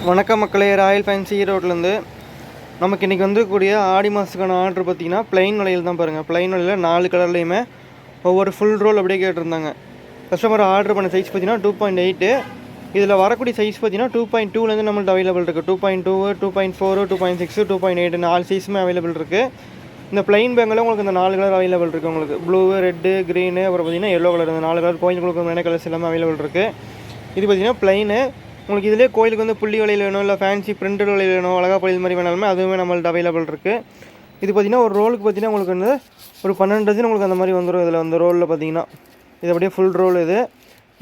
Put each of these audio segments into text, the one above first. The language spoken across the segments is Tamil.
வணக்கம் மக்களே, ராயல் ஃபேன்சி ஈரோட்லேருந்து நமக்கு இன்றைக்கி வந்துக்கூடிய ஆடி மாதத்துக்கான ஆர்டர் பார்த்திங்கன்னா ப்ளைன் வளையல் தான் பாருங்கள். ப்ளைன் வளையல் 4 கலர்லேயுமே ஒவ்வொரு ஃபுல் ரோல் அப்படியே கேட்டிருந்தாங்க. கஸ்டமர் ஆர்டர் பண்ண சைஸ் பார்த்திங்கன்னா 2.8. இதில் வரக்கூடிய சைஸ் பார்த்திங்கன்னா 2.2லேருந்து நம்மள்ட்ட அவைலபிள் இருக்குது. 2.2, 2.4, 2.6, 2.8 4 சைஸுமே அவைலபிள் இருக்குது. இந்த ப்ளைன் பேங்கில் உங்களுக்கு இந்த 4 கலர் அவைலபிள் இருக்குது. உங்களுக்கு ப்ளூ, ரெட்டு, க்ரீனு, அப்புறம் பார்த்திங்கன்னா எல்லோ கலர், இந்த 4 கலர் கோயில் கொடுக்குற கலர்ஸ் எல்லாமே அவைலபிள் இருக்குது. இது பார்த்திங்கன்னா ப்ளைனு. உங்களுக்கு இதிலே கோயிலுக்கு வந்து புள்ளி வளையல் வேணும், இல்லை ஃபேன்சி பிரிண்டட் வளையல் வேணும், அழகா வளையல் மாதிரி வேணாலுமே அதுவுமே நம்மள்ட்ட அவைலபிள் இருக்குது. இது பார்த்திங்கன்னா ஒரு ரோலுக்கு பார்த்திங்கன்னா உங்களுக்கு வந்து ஒரு 12 டஜன் உங்களுக்கு அந்த மாதிரி வந்துடும். இதில் அந்த ரோலில் பார்த்திங்கன்னா இது அப்படியே ஃபுல் ரோல்.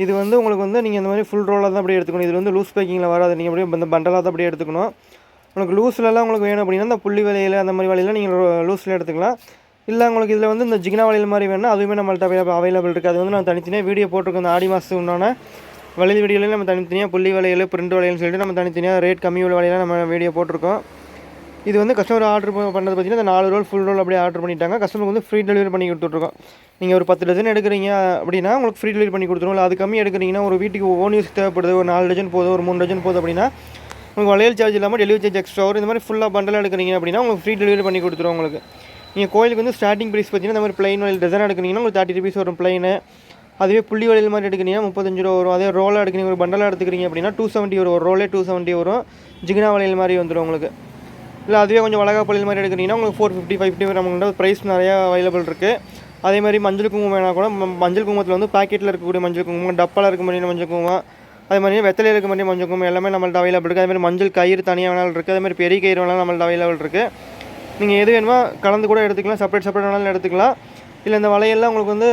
இது வந்து உங்களுக்கு வந்து நீங்கள் இந்த மாதிரி ஃபுல் ரோலாக தான் அப்படியே எடுத்துக்கணும். இது வந்து லூஸ் பேக்கிங்கில் வராது. நீங்கள் அப்படியே இந்த பண்டலாக தான் அப்படியே எடுத்துக்கணும். உங்களுக்கு லூஸ்லலாம் உங்களுக்கு வேணும் அப்படின்னா இந்த புள்ளி வளையல் அந்த மாதிரி வளையலாம் நீங்கள் லூஸில் எடுத்துக்கலாம். இல்லை உங்களுக்கு இதில் வந்து இந்த ஜிகினா வளையல் மாதிரி வேணும்னா அதுவுமே நம்மள்ட்ட அவைலபிள் இருக்குது. அது வந்து நான் தனித்தனியாக வீடியோ போட்டிருக்கோம். இந்த ஆடி மாதத்துக்கு உண்டான வளையல் வீடியோலையும் நம்ம தனித்தனியாக புள்ளி வளையல், பிரிண்ட் வளையல்னு சொல்லிட்டு நம்ம தனித்தனியாக ரேட் கம்மி உள்ள வளையலாம் நம்ம வீடியோ போட்டிருக்கோம். இது வந்து கஸ்டமர் ஆர்டர் பண்ணுறது பார்த்திங்கன்னா இந்த 4 ரோல் ஃபுல் ரோல் அப்படியே ஆர்டர் பண்ணிட்டாங்க. கஸ்டமருக்கு வந்து ஃப்ரீ டெலிவரி பண்ணி கொடுத்துட்ருக்கோம். நீங்கள் ஒரு 10 டஜன் எடுக்கிறீங்க அப்படின்னா உங்களுக்கு ஃப்ரீ டெலிவரி பண்ணி கொடுத்துருவோம். இல்லை அது கம்மி எடுக்கிறீங்கன்னா ஒரு வீட்டுக்கு ஓன் யூஸ் தேவைப்படுது, ஒரு 4 டஜன் போதும், ஒரு 3 டஜன் போதும் அப்படின்னா உங்களுக்கு வளையல் சார்ஜ் இல்லாமல் டெலிவரி சார்ஜ் எக்ஸ்ட்ரா வரும். இந்த மாதிரி ஃபுல்லாக பண்டலாக எடுக்கிறீங்க அப்படின்னா உங்களுக்கு ஃப்ரீ டெலிவரி பண்ணி கொடுத்துருவோம். உங்களுக்கு நீங்கள் கோயிலுக்கு வந்து ஸ்டார்டிங் ப்ரைஸ் பார்த்திங்கன்னா இந்த மாதிரி ப்ளைன் வளையல் டஜன் எடுக்கிறீங்கன்னா உங்களுக்கு 30 rupees வரும் ப்ளைனு. அதுவே புள்ளி வளையல் மாதிரி எடுக்கிறீங்கன்னா 35 ரூபா வரும். அதே ரோலாக எடுக்கிறீங்க, ஒரு பண்டலாக எடுத்துக்கிறீங்க அப்படின்னா 270 வரும். ஒரு ரோலே 270 வரும். ஜிகினா வளையல் மாதிரி வந்துடும் உங்களுக்கு. இல்லை அதுவே கொஞ்சம் வளகா வளையல் மாதிரி எடுக்கிறீங்கன்னா உங்களுக்கு 450, 550 வரும். நம்மகிட்ட ப்ரைஸ் நிறையா அவைலபிள் இருக்குது. அதே மாதிரி மஞ்சள் குங்குமம் வேணால் கூட மஞ்சள் குங்குமத்தில் வந்து பாக்கெட்டில் இருக்கக்கூடிய மஞ்சள் குங்குமம், டப்பாவில் இருக்க மாதிரி மஞ்சள் குங்குமம், அதே மாதிரி வெத்தலையில் இருக்க மாதிரி மஞ்சள் குங்குமம் எல்லாமே நம்மள்ட்ட அவைலபிள் இருக்குது. அதே மாதிரி மஞ்சள் கயிறு தனியாக வேணாலும் இருக்குது. அதே மாதிரி பெரிய கயிறு வேணாலும் நம்மள்ட்ட அவைலபிள் இருக்குது. நீங்கள் எது வேணுமோ கலந்து கூட எடுத்துக்கலாம். செப்பரேட் வேணாலும் எடுத்துக்கலாம். இல்லை இந்த வளையல்லாம் உங்களுக்கு வந்து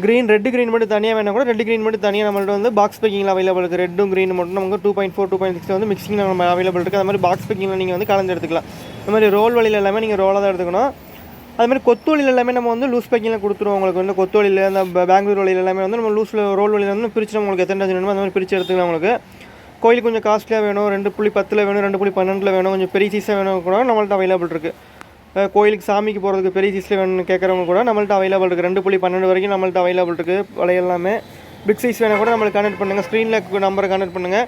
க்ரீன், ரெட்டு க்ரீன் மட்டும் தனியாக வேணால் கூட ரெட்டு க்ரீன் மட்டும் தனியாக நம்மள்ட்ட வந்து பாக்ஸ் பேக்கிங்கில் அவைலபிள் இருக்குது. ரெட்டும் க்ரீன் மட்டும் நமக்கு 2.4, 2.6 வந்து மிக்சிங்கில் நம்ம அவைலபிள் இருக்குது. அது மாதிரி பாக்ஸ் பேக்கிங்கில் நீங்கள் வந்து கலந்து எடுத்துக்கலாம். இந்த மாதிரி ரோல் வழியில் எல்லாமே நீங்கள் ரோலாக தான் எடுத்துக்கணும். அது மாதிரி கொத்து வழியில் எல்லாமே நம்ம வந்து லூஸ் பேக்கிங்கில் கொடுத்துருவோம். உங்களுக்கு வந்து கொத்து வழியில் அந்த பெங்களூர் வழியில் எல்லாமே வந்து நம்ம லூஸில் ரோல் வழியில் வந்து பிரித்து உங்களுக்கு எத்தனை டஜன் வேணுமோ அந்த மாதிரி பிரித்து எடுத்துக்கலாம். உங்களுக்கு கோயிலுக்கு கொஞ்சம் காஸ்ட்லியாக வேணும், 2.10 வேணும், 2.12 வேணும், கொஞ்சம் பெரிய சீஸாக வேணும் கூட நம்மள்ட்ட அவைலபிள் இருக்குது. கோயிலுக்கு சாமிக்கு போகிறதுக்கு பெரிய சைஸில் வேணும்னு கேட்குறவங்க கூட நம்மள்ட்ட அவைலபிள் இருக்குது. 2.12 வரைக்கும் நம்மள்ட்ட அவைலபிள் இருக்குது. வளையல் எல்லாமே பிக் சைஸ் வேணால் கூட நம்மளுக்கு கனெக்ட் பண்ணுங்கள். ஸ்க்ரீனில் நம்பரை கனெக்ட் பண்ணுங்கள்.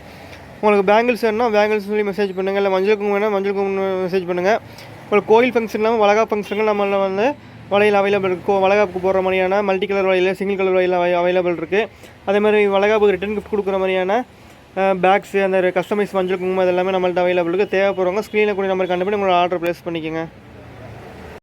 உங்களுக்கு பேங்கிள்ஸ் வேணும்னா பேங்கிள்ஸ் சொல்லி மெசேஜ் பண்ணுங்கள். இல்லை மஞ்சள் குங்குமம் வேணால் மஞ்சள் குங்குமம் மெசேஜ் பண்ணுங்கள். உங்களுக்கு கோயில் ஃபங்க்ஷன் இல்லாமல் வளகா ஃபங்க்ஷனுக்கு நம்மள வந்து வளையல் அவைலபிள் இருக்குது. வளகாப்புக்கு போடுற மாதிரியான மல்டி கலர் வளையல், சிங்கிள் கலர் வளையல் அவைலபிள் இருக்குது. அதே மாதிரி வளகாப்புக்கு ரிட்டன் கிஃப்ட் கொடுக்குற மாதிரியான பேக்ஸு, அந்த கஸ்டமைஸ் மஞ்சள் குங்குமம் இதெல்லாமே நம்மள்ட்ட அவைலபிள் இருக்குது. தேவைப்படுறவங்க ஸ்க்ரீனில் கூட நம்பர் கண்டு பண்ணி உங்களோட ஆர்டர் ப்ளேஸ் பண்ணிக்கோங்க.